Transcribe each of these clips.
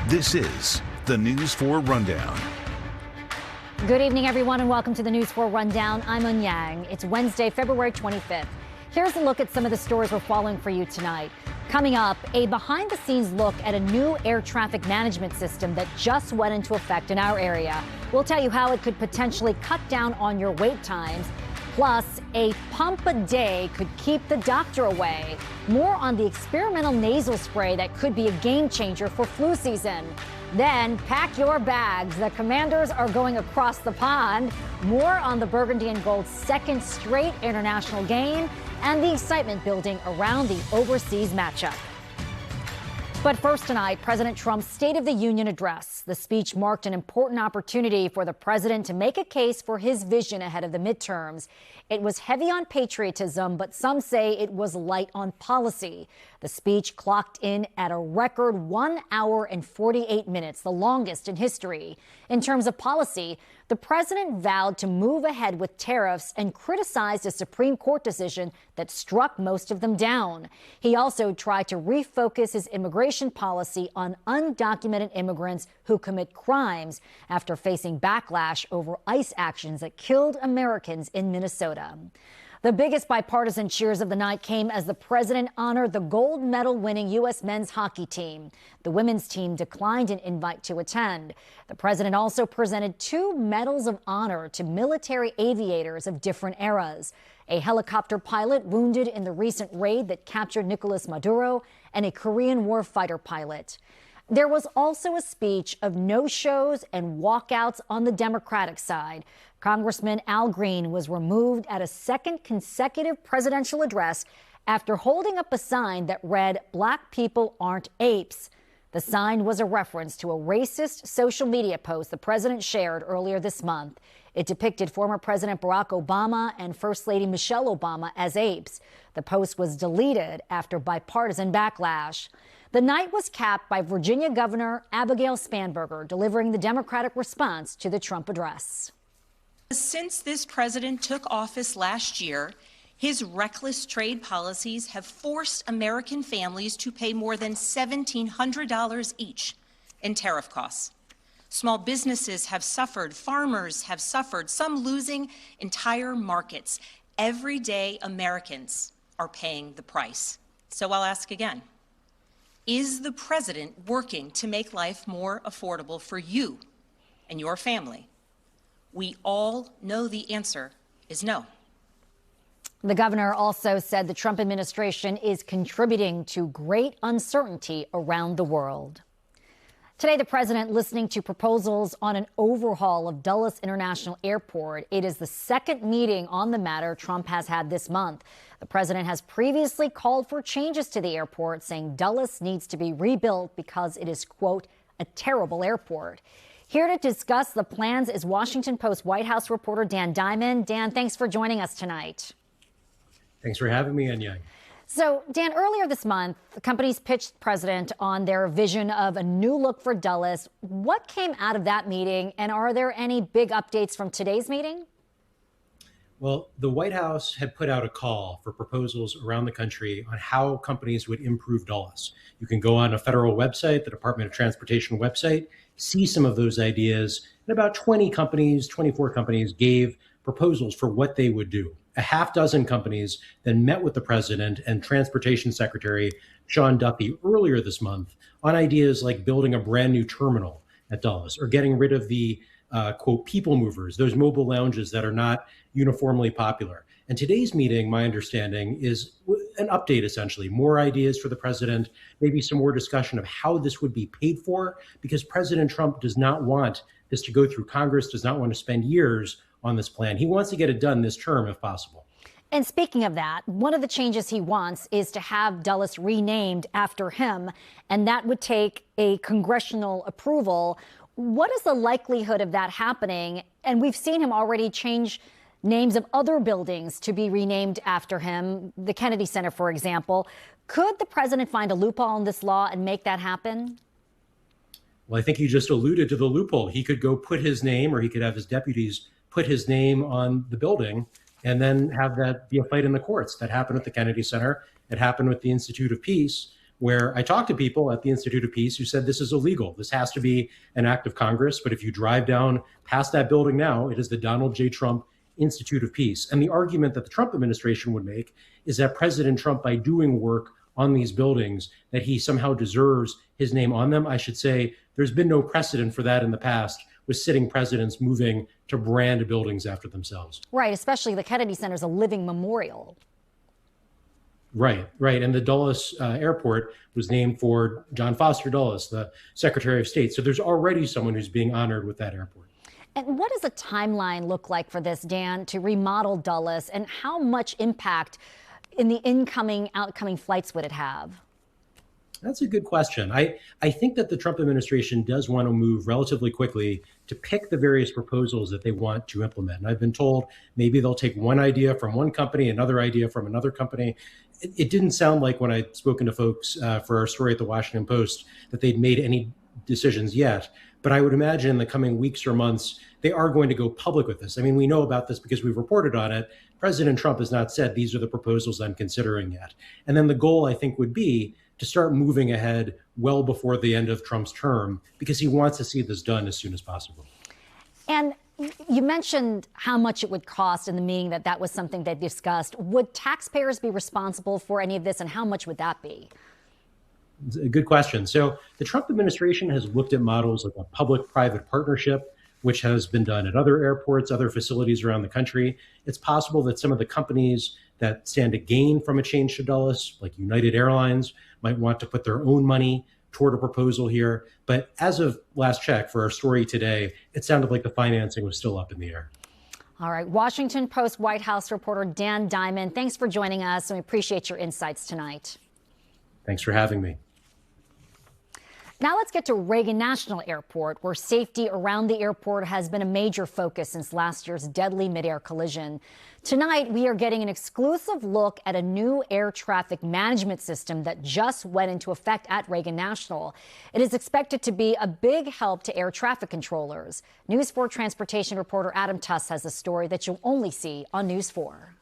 This is the News 4 Rundown. Good evening, everyone, and welcome to the News 4 Rundown. I'm Un Yang. It's Wednesday, February 25th. Here's a look at some of the stories we're following for you tonight. Coming up, a behind-the-scenes look at a new air traffic management system that just went into effect in our area. We'll tell you how it could potentially cut down on your wait times. Plus, a pump a day could keep the doctor away. More on the experimental nasal spray that could be a game changer for flu season. Then, pack your bags. The Commanders are going across the pond. More on the Burgundy and Gold's second straight international game and the excitement building around the overseas matchup. But first tonight, President Trump's State of the Union address. The speech marked an important opportunity for the president to make a case for his vision ahead of the midterms. It was heavy on patriotism, but some say it was light on policy. The speech clocked in at a record 1 hour and 48 minutes, the longest in history. In terms of policy, the president vowed to move ahead with tariffs and criticized a Supreme Court decision that struck most of them down. He also tried to refocus his immigration policy on undocumented immigrants who commit crimes after facing backlash over ICE actions that killed Americans in Minnesota. The biggest bipartisan cheers of the night came as the president honored the gold medal winning U.S. men's hockey team. The women's team declined an invite to attend. The president also presented 2 medals of honor to military aviators of different eras: a helicopter pilot wounded in the recent raid that captured Nicolas Maduro and a Korean War fighter pilot. There was also a speech of no-shows and walkouts on the Democratic side. Congressman Al Green was removed at a second consecutive presidential address after holding up a sign that read, "Black people aren't apes." The sign was a reference to a racist social media post the president shared earlier this month. It depicted former President Barack Obama and First Lady Michelle Obama as apes. The post was deleted after bipartisan backlash. The night was capped by Virginia Governor Abigail Spanberger delivering the Democratic response to the Trump address. Since this president took office last year, his reckless trade policies have forced American families to pay more than $1,700 each in tariff costs. Small businesses have suffered, farmers have suffered, some losing entire markets. Everyday Americans are paying the price. So I'll ask again, is the president working to make life more affordable for you and your family? We all know the answer is no. The governor also said the Trump administration is contributing to great uncertainty around the world. Today, the president listening to proposals on an overhaul of Dulles International Airport. It is the second meeting on the matter Trump has had this month. The president has previously called for changes to the airport, saying Dulles needs to be rebuilt because it is, quote, a terrible airport. Here to discuss the plans is Washington Post White House reporter Dan Diamond. Dan, thanks for joining us tonight. Thanks for having me, Anya. So, Dan, earlier this month, the companies pitched the president on their vision of a new look for Dulles. What came out of that meeting, and are there any big updates from today's meeting? Well, the White House had put out a call for proposals around the country on how companies would improve Dulles. You can go on a federal website, the Department of Transportation website, see some of those ideas. And about 24 companies gave proposals for what they would do. A half dozen companies then met with the president and Transportation Secretary Sean Duffy earlier this month on ideas like building a brand new terminal at Dulles or getting rid of the, quote, people movers, those mobile lounges that are not uniformly popular. And today's meeting, my understanding, is an update, essentially, more ideas for the president, maybe some more discussion of how this would be paid for, because President Trump does not want this to go through Congress, does not want to spend years on this plan. He wants to get it done this term, if possible. And speaking of that, one of the changes he wants is to have Dulles renamed after him, and that would take a congressional approval. What is the likelihood of that happening? And we've seen him already change names of other buildings to be renamed after him, the Kennedy Center, for example. Could the president find a loophole in this law and make that happen? Well, I think you just alluded to the loophole. He could go put his name, or he could have his deputies put his name on the building and then have that be a fight in the courts. That happened at the Kennedy Center. It happened with the Institute of Peace, where I talked to people at the Institute of Peace who said this is illegal. This has to be an act of Congress. But if you drive down past that building now, it is the Donald J. Trump Institute of Peace. And the argument that the Trump administration would make is that President Trump, by doing work on these buildings, that he somehow deserves his name on them. I should say there's been no precedent for that in the past, with sitting presidents moving to brand buildings after themselves. Right, especially the Kennedy Center is a living memorial. Right. And the Dulles airport was named for John Foster Dulles, the Secretary of State. So there's already someone who's being honored with that airport. And what does the timeline look like for this, Dan, to remodel Dulles, and how much impact in the outcoming flights would it have? That's a good question. I think that the Trump administration does want to move relatively quickly to pick the various proposals that they want to implement. And I've been told maybe they'll take one idea from one company, another idea from another company. It didn't sound like, when I'd spoken to folks for our story at the Washington Post, that they'd made any decisions yet. But I would imagine in the coming weeks or months, they are going to go public with this. I mean, we know about this because we've reported on it. President Trump has not said these are the proposals I'm considering yet. And then the goal, I think, would be to start moving ahead well before the end of Trump's term, because he wants to see this done as soon as possible. And you mentioned how much it would cost in the meeting, that was something they discussed. Would taxpayers be responsible for any of this, and how much would that be? It's a good question. So the Trump administration has looked at models like a public-private partnership, which has been done at other airports, other facilities around the country. It's possible that some of the companies that stand to gain from a change to Dulles, like United Airlines, might want to put their own money toward a proposal here. But as of last check for our story today, it sounded like the financing was still up in the air. All right. Washington Post White House reporter Dan Diamond, thanks for joining us, and we appreciate your insights tonight. Thanks for having me. Now let's get to Reagan National Airport, where safety around the airport has been a major focus since last year's deadly midair collision. Tonight, we are getting an exclusive look at a new air traffic management system that just went into effect at Reagan National. It is expected to be a big help to air traffic controllers. News 4 transportation reporter Adam Tuss has a story that you'll only see on News 4.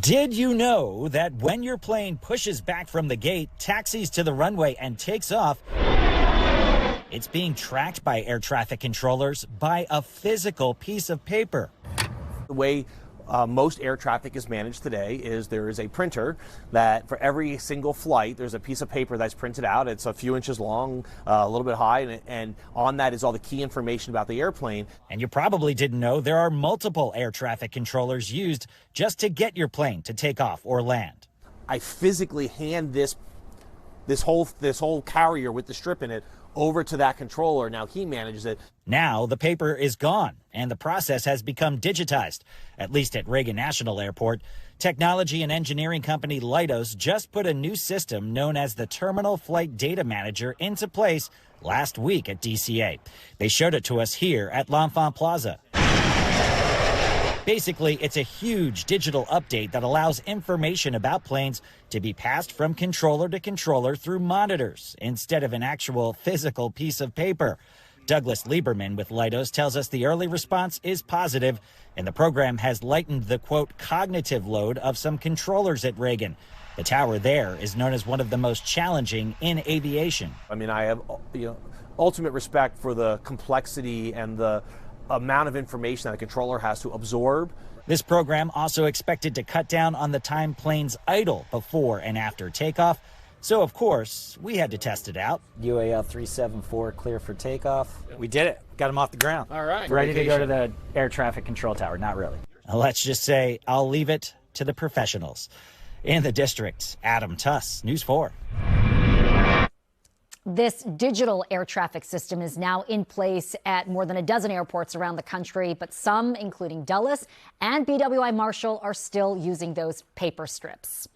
Did you know that when your plane pushes back from the gate, taxis to the runway, and takes off, it's being tracked by air traffic controllers by a physical piece of paper? The way most air traffic is managed today is there is a printer that for every single flight, there's a piece of paper that's printed out. It's a few inches long, a little bit high, and on that is all the key information about the airplane. And you probably didn't know there are multiple air traffic controllers used just to get your plane to take off or land. I physically hand this whole carrier with the strip in it over to that controller. Now he manages it. Now the paper is gone and the process has become digitized, at least at Reagan National Airport. Technology and engineering company Leidos just put a new system known as the Terminal Flight Data Manager into place last week at DCA. They showed it to us here at L'Enfant Plaza. Basically, it's a huge digital update that allows information about planes to be passed from controller to controller through monitors instead of an actual physical piece of paper. Douglas Lieberman with Leidos tells us the early response is positive, and the program has lightened the, quote, cognitive load of some controllers at Reagan. The tower there is known as one of the most challenging in aviation. I mean, I have ultimate respect for the complexity and the amount of information that a controller has to absorb. This program also expected to cut down on the time planes idle before and after takeoff. So, of course, we had to test it out. UAL 374 clear for takeoff. We did it. Got him off the ground. All right. Ready to go to the air traffic control tower. Not really. Let's just say I'll leave it to the professionals. In the district, Adam Tuss, News 4. This digital air traffic system is now in place at more than a dozen airports around the country, but some, including Dulles and BWI Marshall, are still using those paper strips.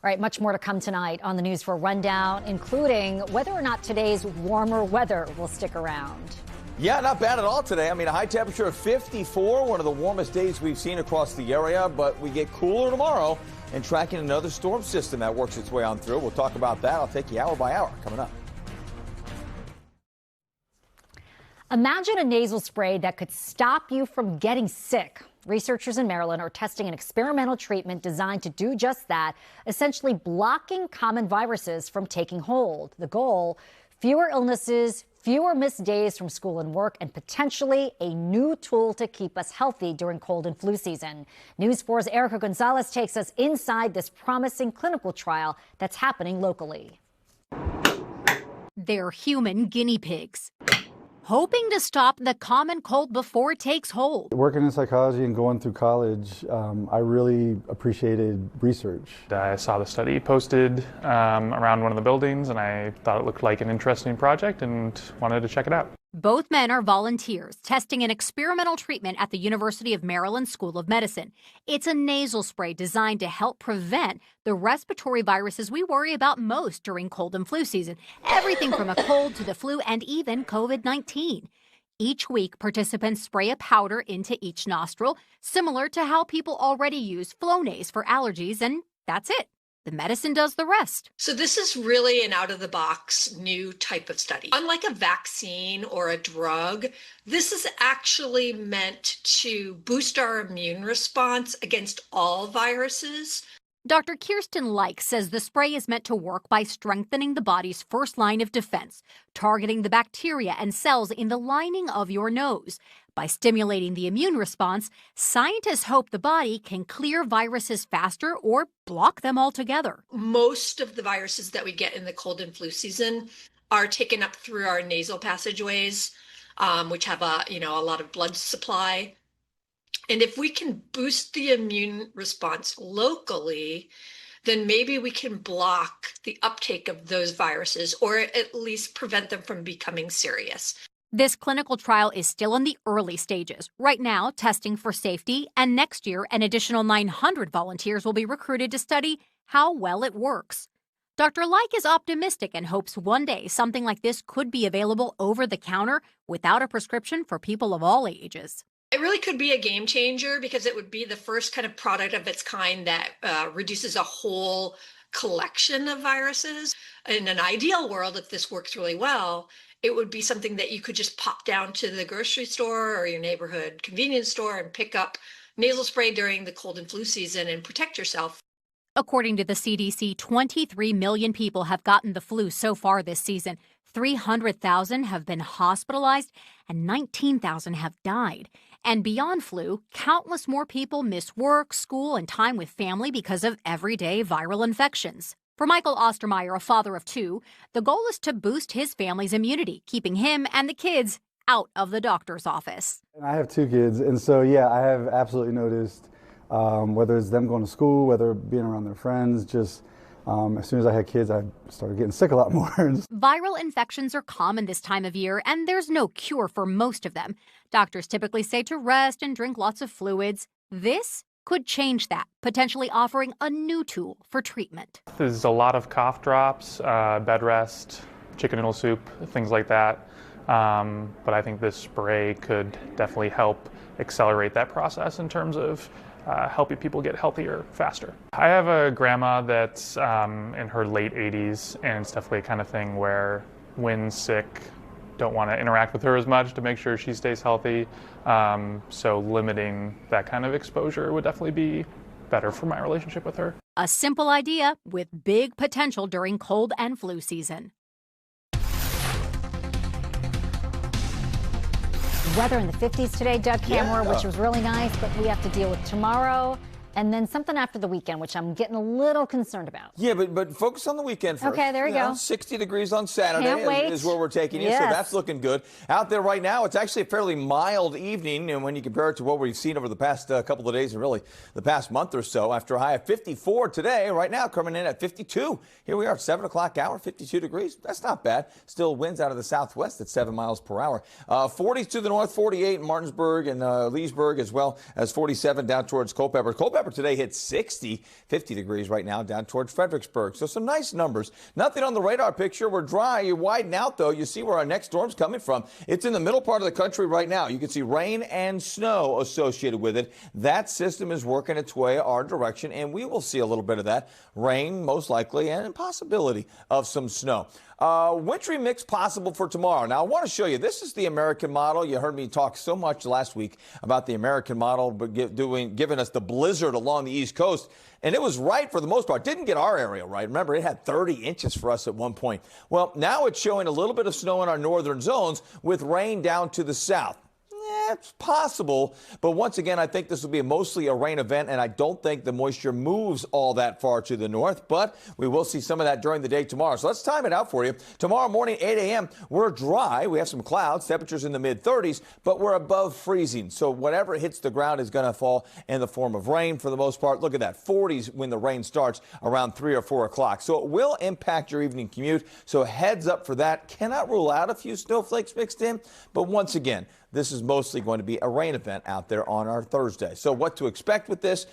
All right, much more to come tonight on the News 4 Rundown, including whether or not today's warmer weather will stick around. Yeah, not bad at all today. I mean, a high temperature of 54, one of the warmest days we've seen across the area, but we get cooler tomorrow and tracking another storm system that works its way on through. We'll talk about that. I'll take you hour by hour coming up. Imagine a nasal spray that could stop you from getting sick. Researchers in Maryland are testing an experimental treatment designed to do just that, essentially blocking common viruses from taking hold. The goal, fewer illnesses, fewer missed days from school and work, and potentially a new tool to keep us healthy during cold and flu season. News 4's Erica Gonzalez takes us inside this promising clinical trial that's happening locally. They're human guinea pigs, hoping to stop the common cold before it takes hold. Working in psychology and going through college, I really appreciated research. I saw the study posted around one of the buildings, and I thought it looked like an interesting project and wanted to check it out. Both men are volunteers testing an experimental treatment at the University of Maryland School of Medicine. It's a nasal spray designed to help prevent the respiratory viruses we worry about most during cold and flu season. Everything from a cold to the flu and even COVID-19. Each week, participants spray a powder into each nostril, similar to how people already use Flonase for allergies, and that's it. The medicine does the rest. So this is really an out-of-the-box new type of study. Unlike a vaccine or a drug, this is actually meant to boost our immune response against all viruses. Dr. Kirsten Leik says the spray is meant to work by strengthening the body's first line of defense, targeting the bacteria and cells in the lining of your nose. By stimulating the immune response, scientists hope the body can clear viruses faster or block them altogether. Most of the viruses that we get in the cold and flu season are taken up through our nasal passageways, which have a lot of blood supply. And if we can boost the immune response locally, then maybe we can block the uptake of those viruses or at least prevent them from becoming serious. This clinical trial is still in the early stages. Right now, testing for safety, and next year, an additional 900 volunteers will be recruited to study how well it works. Dr. Leik is optimistic and hopes one day something like this could be available over the counter without a prescription for people of all ages. It really could be a game changer because it would be the first kind of product of its kind that reduces a whole collection of viruses. In an ideal world, if this works really well, it would be something that you could just pop down to the grocery store or your neighborhood convenience store and pick up nasal spray during the cold and flu season and protect yourself. According to the CDC, 23 million people have gotten the flu so far this season. 300,000 have been hospitalized and 19,000 have died. And beyond flu, countless more people miss work, school, and time with family because of everyday viral infections. For Michael Ostermeyer, a father of two, the goal is to boost his family's immunity, keeping him and the kids out of the doctor's office. I have two kids, and so, I have absolutely noticed, whether it's them going to school, whether being around their friends, just as soon as I had kids, I started getting sick a lot more. Viral infections are common this time of year, and there's no cure for most of them. Doctors typically say to rest and drink lots of fluids. This could change that, potentially offering a new tool for treatment. There's a lot of cough drops, bed rest, chicken noodle soup, things like that. But I think this spray could definitely help accelerate that process in terms of helping people get healthier faster. I have a grandma that's in her late 80s, and it's definitely a kind of thing where when sick, don't want to interact with her as much to make sure she stays healthy. So limiting that kind of exposure would definitely be better for my relationship with her. A simple idea with big potential during cold and flu season. Weather in the 50s today, Doug Cameron, which was really nice, but we have to deal with tomorrow. And then something after the weekend, which I'm getting a little concerned about. Yeah, but focus on the weekend first. Okay, there we go. 60 degrees on Saturday is where we're taking you, yes. So that's looking good. Out there right now, it's actually a fairly mild evening, and when you compare it to what we've seen over the past couple of days and really the past month or so, after a high of 54 today, right now coming in at 52. Here we are at 7 o'clock hour, 52 degrees. That's not bad. Still winds out of the southwest at 7 miles per hour. 40 to the north, 48 in Martinsburg and Leesburg, as well as 47 down towards Culpeper. Culpeper today hit 60, 50 degrees right now down towards Fredericksburg. So some nice numbers. Nothing on the radar picture. We're dry. You widen out, though. You see where our next storm's coming from. It's in the middle part of the country right now. You can see rain and snow associated with it. That system is working its way our direction, and we will see a little bit of that rain, most likely, and a possibility of some snow. Wintry mix possible for tomorrow. Now, I want to show you. This is the American model. You heard me talk so much last week about the American model, but giving us the blizzard along the East Coast. And it was right for the most part. Didn't get our area right. Remember, it had 30 inches for us at one point. Well, now it's showing a little bit of snow in our northern zones with rain down to the south. It's possible, but once again, I think this will be mostly a rain event, and I don't think the moisture moves all that far to the north, but we will see some of that during the day tomorrow. So let's time it out for you. Tomorrow morning, 8 a.m., we're dry. We have some clouds, temperatures in the mid-30s, but we're above freezing. So whatever hits the ground is going to fall in the form of rain for the most part. Look at that, 40s when the rain starts around 3 or 4 o'clock. So it will impact your evening commute, so heads up for that. Cannot rule out a few snowflakes mixed in, but once again, this is mostly going to be a rain event out there on our Thursday. So what to expect with this?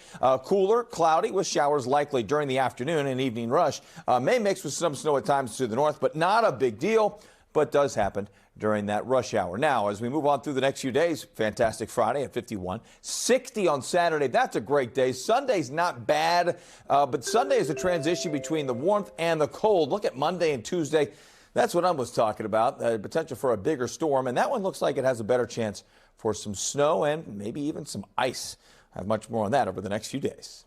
Cooler, cloudy with showers likely during the afternoon and evening rush. May mix with some snow at times to the north, but not a big deal, but does happen during that rush hour. Now, as we move on through the next few days, fantastic Friday at 51, 60 on Saturday. That's a great day. Sunday's not bad, but Sunday is a transition between the warmth and the cold. Look at Monday and Tuesday. That's what I was talking about, the potential for a bigger storm, and that one looks like it has a better chance for some snow and maybe even some ice. I have much more on that over the next few days.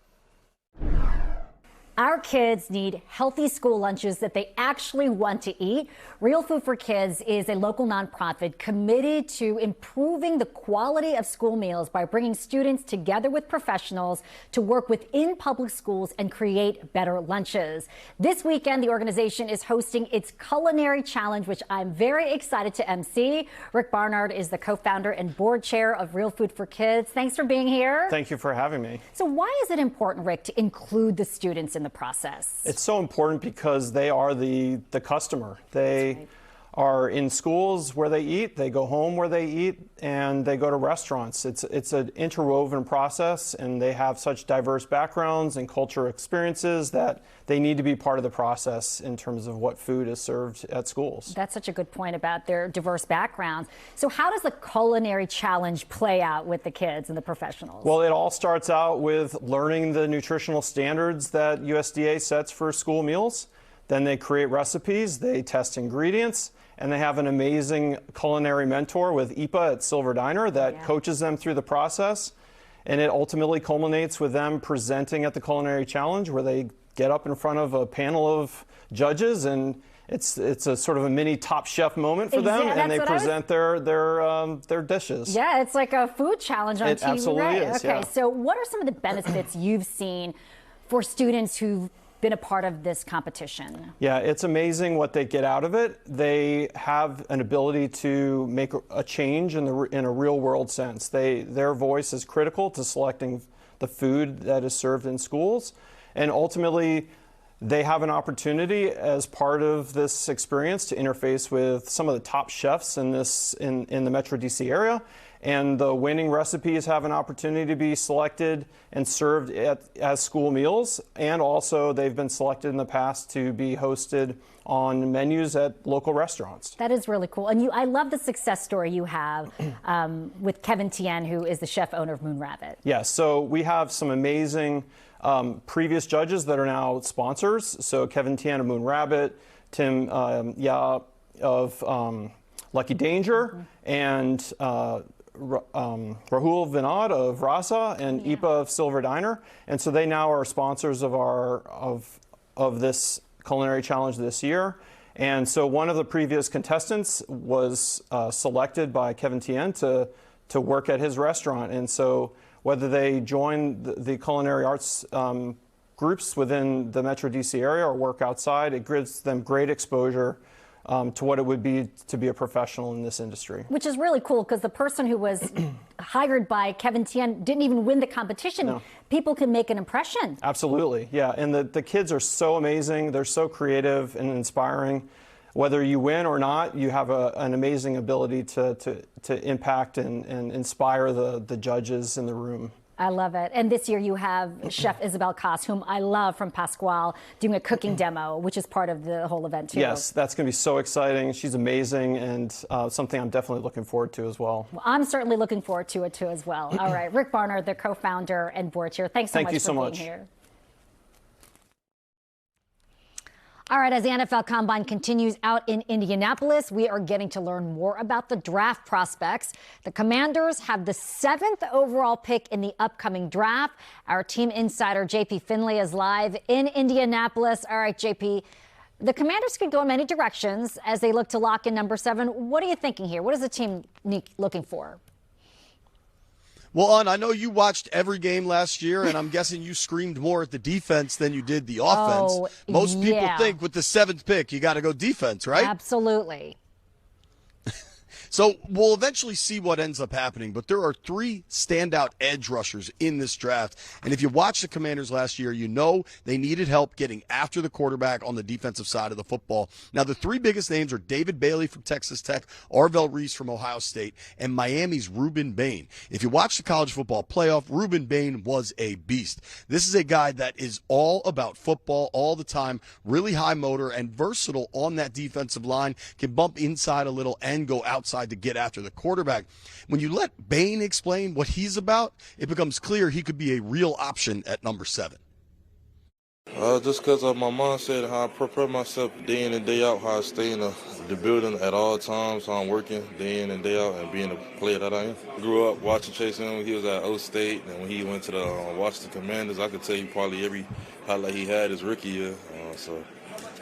Our kids need healthy school lunches that they actually want to eat. Real Food for Kids is a local nonprofit committed to improving the quality of school meals by bringing students together with professionals to work within public schools and create better lunches. This weekend, the organization is hosting its culinary challenge, which I'm very excited to MC. Rick Barnard is the co-founder and board chair of Real Food for Kids. Thanks for being here. Thank you for having me. So why is it important, Rick, to include the students in the process? It's so important because they are the customer. They are in schools where they eat, they go home where they eat, and they go to restaurants. It's an interwoven process, and they have such diverse backgrounds and cultural experiences that they need to be part of the process in terms of what food is served at schools. That's such a good point about their diverse backgrounds. So how does the culinary challenge play out with the kids and the professionals? Well, it all starts out with learning the nutritional standards that USDA sets for school meals. Then they create recipes, they test ingredients, and they have an amazing culinary mentor with Ipa at Silver Diner that coaches them through the process. And it ultimately culminates with them presenting at the Culinary Challenge, where they get up in front of a panel of judges, and it's a sort of a mini Top Chef moment for them, and they present their dishes. Yeah, it's like a food challenge on TV. It absolutely is. Okay, yeah. so what are some of the benefits you've seen for students who've been a part of this competition? Yeah, it's amazing what they get out of it. They have an ability to make a change in a real world sense. Their voice is critical to selecting the food that is served in schools, and ultimately they have an opportunity as part of this experience to interface with some of the top chefs in the Metro DC area. And the winning recipes have an opportunity to be selected and served as school meals. And also, they've been selected in the past to be hosted on menus at local restaurants. That is really cool. And I love the success story you have with Kevin Tien, who is the chef owner of Moon Rabbit. Yes, so we have some amazing previous judges that are now sponsors. So Kevin Tien of Moon Rabbit, Tim Ya of Lucky Danger, and Rahul Vinod of Rasa and Ipa of Silver Diner, and so they now are sponsors of this culinary challenge this year. And so one of the previous contestants was selected by Kevin Tien to work at his restaurant, and so whether they join the culinary arts groups within the Metro DC area or work outside, it gives them great exposure to what it would be to be a professional in this industry. Which is really cool, because the person who was hired by Kevin Tien didn't even win the competition. No. People can make an impression. Absolutely, yeah. And the kids are so amazing. They're so creative and inspiring. Whether you win or not, you have an amazing ability to impact and inspire the judges in the room. I love it. And this year you have Chef Isabel Koss, whom I love, from Pasquale, doing a cooking demo, which is part of the whole event too. Yes, that's going to be so exciting. She's amazing, and something I'm definitely looking forward to as well. Well, I'm certainly looking forward to it too as well. All right, Rick Barnard, the co-founder and board chair. Thanks so much for being here. All right, as the NFL Combine continues out in Indianapolis, we are getting to learn more about the draft prospects. The Commanders have the 7th overall pick in the upcoming draft. Our team insider, JP Finley, is live in Indianapolis. All right, JP, the Commanders could go in many directions as they look to lock in number 7. What are you thinking here? What is the team looking for? Well, I know you watched every game last year, and I'm guessing you screamed more at the defense than you did the offense. Oh, Most people think with the 7th pick, you got to go defense, right? Absolutely. So we'll eventually see what ends up happening, but there are 3 standout edge rushers in this draft. And if you watch the Commanders last year, you know they needed help getting after the quarterback on the defensive side of the football. Now, the 3 biggest names are David Bailey from Texas Tech, Arvell Reese from Ohio State, and Miami's Reuben Bain. If you watch the college football playoff, Reuben Bain was a beast. This is a guy that is all about football all the time, really high motor and versatile on that defensive line, can bump inside a little and go outside to get after the quarterback. When you let Bain explain what he's about, it becomes clear he could be a real option at number 7. Just because of my mindset, how I prepare myself day in and day out, how I stay in the building at all times, how I'm working day in and day out, and being the player that I am. I grew up watching Chase Young when he was at O State, and when he went to the Washington Commanders, I could tell you probably every highlight he had his rookie year. So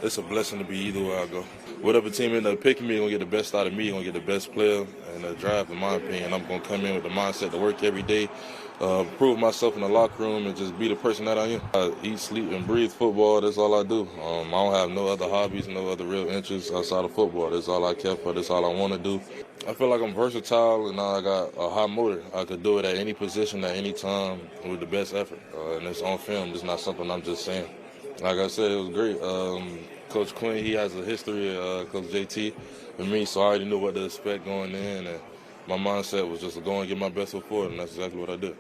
it's a blessing to be either way I go. Whatever team end up picking me, going to get the best out of me, going to get the best player in the draft, in my opinion. I'm going to come in with the mindset to work every day, prove myself in the locker room, and just be the person that I am. I eat, sleep, and breathe football. That's all I do. I don't have no other hobbies, no other real interests outside of football. That's all I care for. That's all I want to do. I feel like I'm versatile, and I got a high motor. I could do it at any position, at any time, with the best effort. And it's on film. It's not something I'm just saying. Like I said, it was great. Coach Quinn, he has a history, Coach JT, with me, so I already knew what to expect going in, and my mindset was just to go and get my best foot forward, and that's exactly what I did.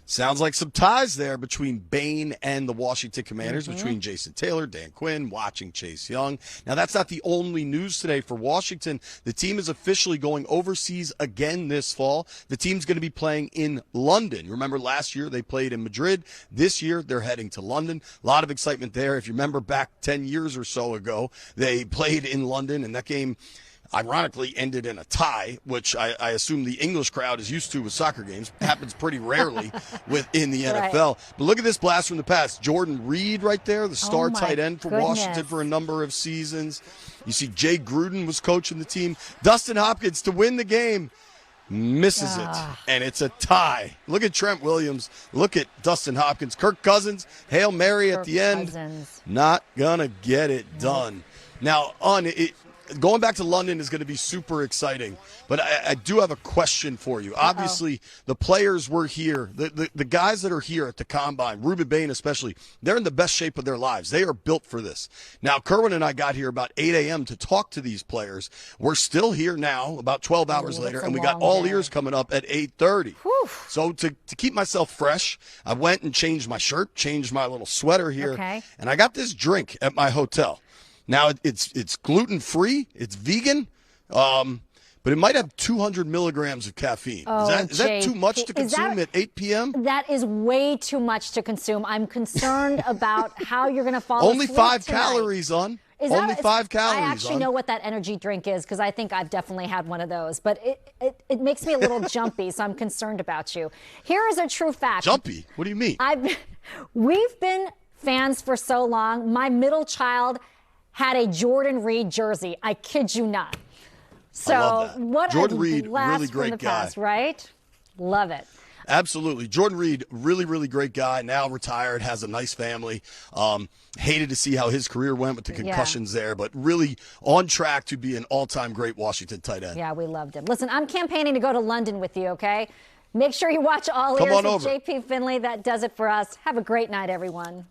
Sounds like some ties there between Bain and the Washington Commanders, between Jason Taylor, Dan Quinn, watching Chase Young. Now, that's not the only news today for Washington. The team is officially going overseas again this fall. The team's going to be playing in London. Remember last year they played in Madrid. This year they're heading to London. A lot of excitement there. If you remember back 10 years or so ago, they played in London, and that game ironically ended in a tie, which I assume the English crowd is used to with soccer games. Happens pretty rarely in the NFL. Right. But look at this blast from the past. Jordan Reed right there, the star tight end for Washington for a number of seasons. You see Jay Gruden was coaching the team. Dustin Hopkins to win the game. Misses it, and it's a tie. Look at Trent Williams. Look at Dustin Hopkins. Kirk Cousins, Hail Mary at the end. Not going to get it done. Now, going back to London is going to be super exciting, but I do have a question for you. Obviously, the players were here. The guys that are here at the Combine, Reuben Bain especially, they're in the best shape of their lives. They are built for this. Now, Kerwin and I got here about 8 a.m. to talk to these players. We're still here now, about 12 hours later, and we got all ears coming up at 8:30. So to keep myself fresh, I went and changed my shirt, changed my little sweater here, and I got this drink at my hotel. Now, it's gluten-free, it's vegan, but it might have 200 milligrams of caffeine. Is that too much to consume at 8 p.m.? That is way too much to consume. I'm concerned about how you're going to fall asleep Only 5 tonight. Calories on. Only 5 calories I actually know what that energy drink is because I think I've definitely had one of those. But it makes me a little jumpy, so I'm concerned about you. Here is a true fact. Jumpy? What do you mean? We've been fans for so long. My middle child had a Jordan Reed jersey. I kid you not. So I love that. What Jordan a Reed, blast really great from the guy. past, right? Love it. Absolutely. Jordan Reed, really, really great guy. Now retired, has a nice family. Hated to see how his career went with the concussions there, but really on track to be an all-time great Washington tight end. Yeah, we loved him. Listen, I'm campaigning to go to London with you, okay? Make sure you watch All Ears with JP Finley. That does it for us. Have a great night, everyone.